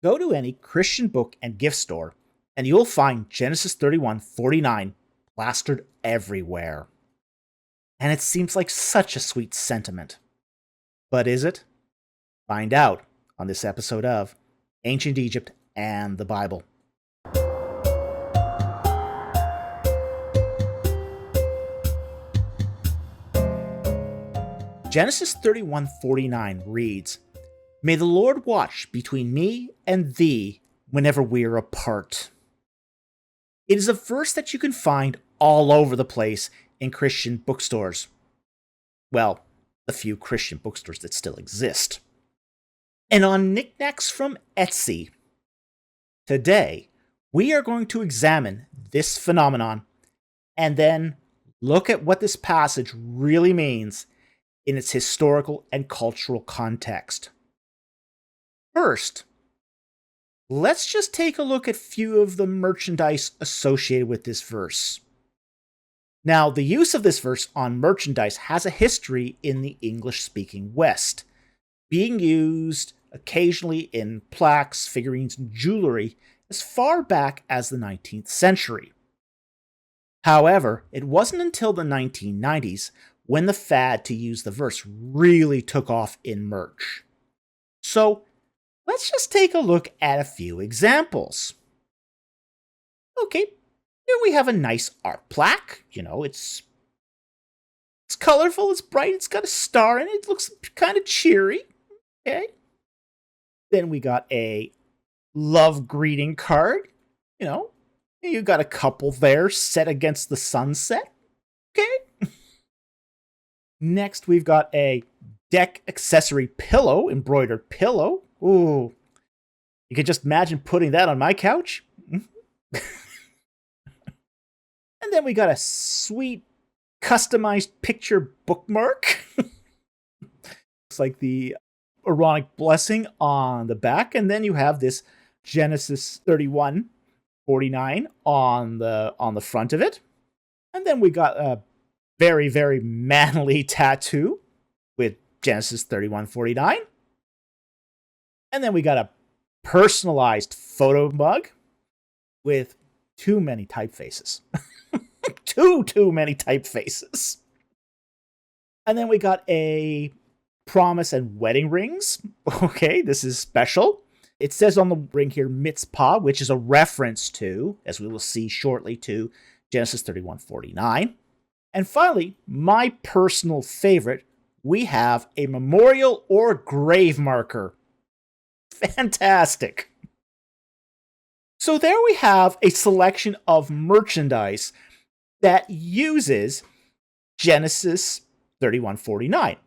Go to any Christian book and gift store, and you'll find Genesis 31:49 plastered everywhere. And it seems like such a sweet sentiment. But is it? Find out on this episode of Ancient Egypt and the Bible. Genesis 31:49 reads, "May the Lord watch between me and thee whenever we are apart." It is a verse that you can find all over the place in Christian bookstores. Well, the few Christian bookstores that still exist. And on knickknacks from Etsy. Today, we are going to examine this phenomenon and then look at what this passage really means in its historical and cultural context. First, let's just take a look at a few of the merchandise associated with this verse. Now, the use of this verse on merchandise has a history in the English-speaking West, being used occasionally in plaques, figurines, and jewelry as far back as the 19th century. However, it wasn't until the 1990s when the fad to use the verse really took off in merch. So, let's just take a look at a few examples. Okay, here we have a nice art plaque. It's colorful, it's bright, it's got a star in it, it looks kind of cheery. Okay. Then we got a love greeting card. You got a couple there set against the sunset. Okay. Next, we've got a deck accessory pillow, embroidered pillow. Ooh. You could just imagine putting that on my couch. And then we got a sweet customized picture bookmark. Looks like the Aaronic blessing on the back. And then you have this Genesis 31:49 on the front of it. And then we got a very, very manly tattoo with Genesis 31:49. And then we got a personalized photo mug with too many typefaces. too many typefaces. And then we got a promise and wedding rings. Okay, this is special. It says on the ring here, mitzpah, which is a reference to, as we will see shortly, to Genesis 31:49. And finally, my personal favorite, we have a memorial or grave marker. Fantastic. So there we have a selection of merchandise that uses Genesis 31:49.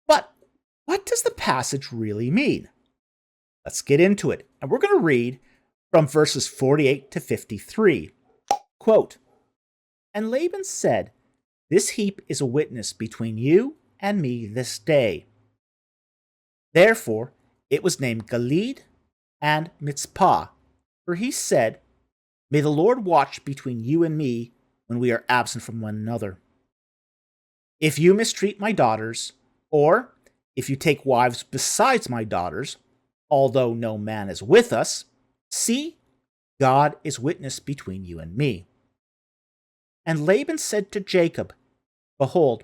But what does the passage really mean? Let's get into it. And we're going to read from verses 48 to 53. Quote, "And Laban said, This heap is a witness between you and me this day. Therefore, it was named Gilead and Mitzpah, for he said, May the Lord watch between you and me when we are absent from one another. If you mistreat my daughters, or if you take wives besides my daughters, although no man is with us, see, God is witness between you and me. And Laban said to Jacob, Behold,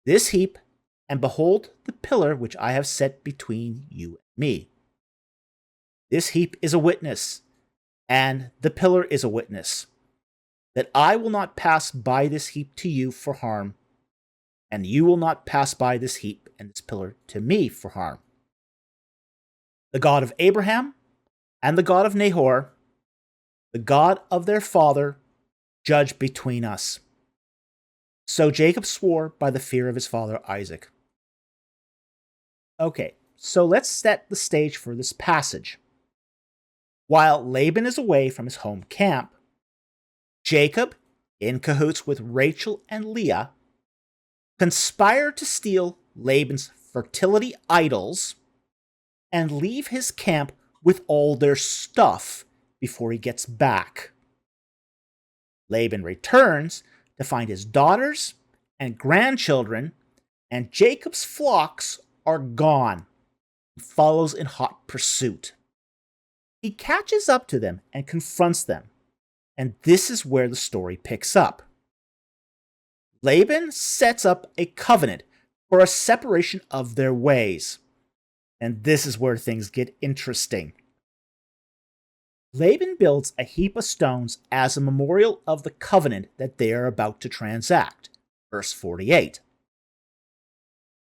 this heap, and behold the pillar which I have set between you and me. This heap is a witness, and the pillar is a witness, that I will not pass by this heap to you for harm, and you will not pass by this heap and this pillar to me for harm. The God of Abraham and the God of Nahor, the God of their father, judge between us. So Jacob swore by the fear of his father Isaac." Okay, so let's set the stage for this passage. While Laban is away from his home camp, Jacob, in cahoots with Rachel and Leah, conspire to steal Laban's fertility idols and leave his camp with all their stuff before he gets back. Laban returns to find his daughters and grandchildren and Jacob's flocks are gone. He follows in hot pursuit. He catches up to them and confronts them, and this is where the story picks up. Laban sets up a covenant for a separation of their ways, and this is where things get interesting. Laban builds a heap of stones as a memorial of the covenant that they are about to transact. Verse 48.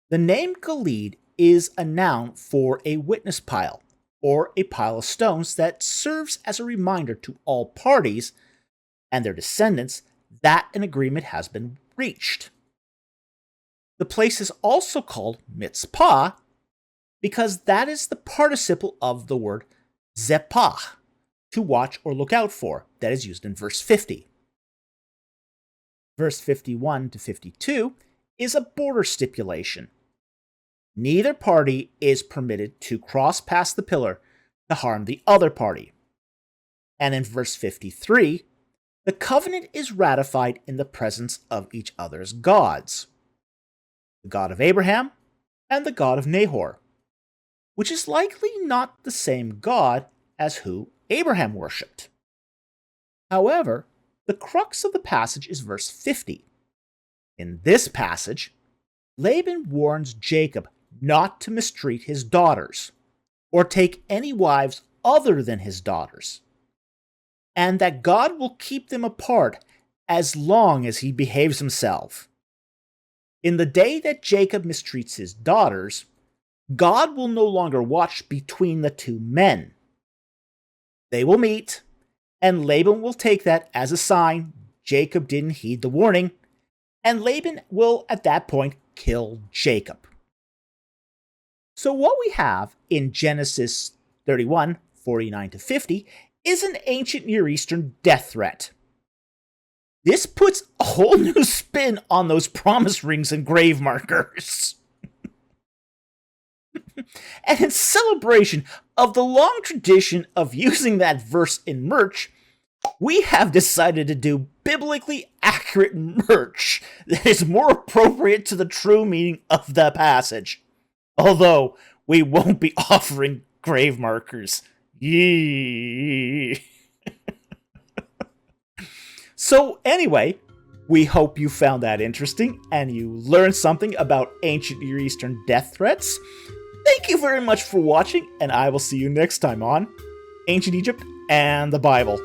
The name Gilead is a noun for a witness pile, or a pile of stones that serves as a reminder to all parties and their descendants that an agreement has been reached. The place is also called Mitzpah because that is the participle of the word zepah, to watch or look out for, that is used in verse 50. Verse 51 to 52 is a border stipulation. Neither party is permitted to cross past the pillar to harm the other party. And in verse 53, the covenant is ratified in the presence of each other's gods, the God of Abraham and the God of Nahor, which is likely not the same God as who Abraham worshipped. However, the crux of the passage is verse 50. In this passage, Laban warns Jacob not to mistreat his daughters, or take any wives other than his daughters, and that God will keep them apart as long as he behaves himself. In the day that Jacob mistreats his daughters, God will no longer watch between the two men. They will meet, and Laban will take that as a sign Jacob didn't heed the warning, and Laban will at that point kill Jacob. So what we have in Genesis 31, 49 to 50 is an ancient Near Eastern death threat. This puts a whole new spin on those promise rings and grave markers. And in celebration of the long tradition of using that verse in merch, we have decided to do biblically accurate merch that is more appropriate to the true meaning of the passage. Although, we won't be offering grave markers. Yee. So anyway, we hope you found that interesting and you learned something about ancient Near Eastern death threats. Thank you very much for watching, and I will see you next time on Ancient Egypt and the Bible.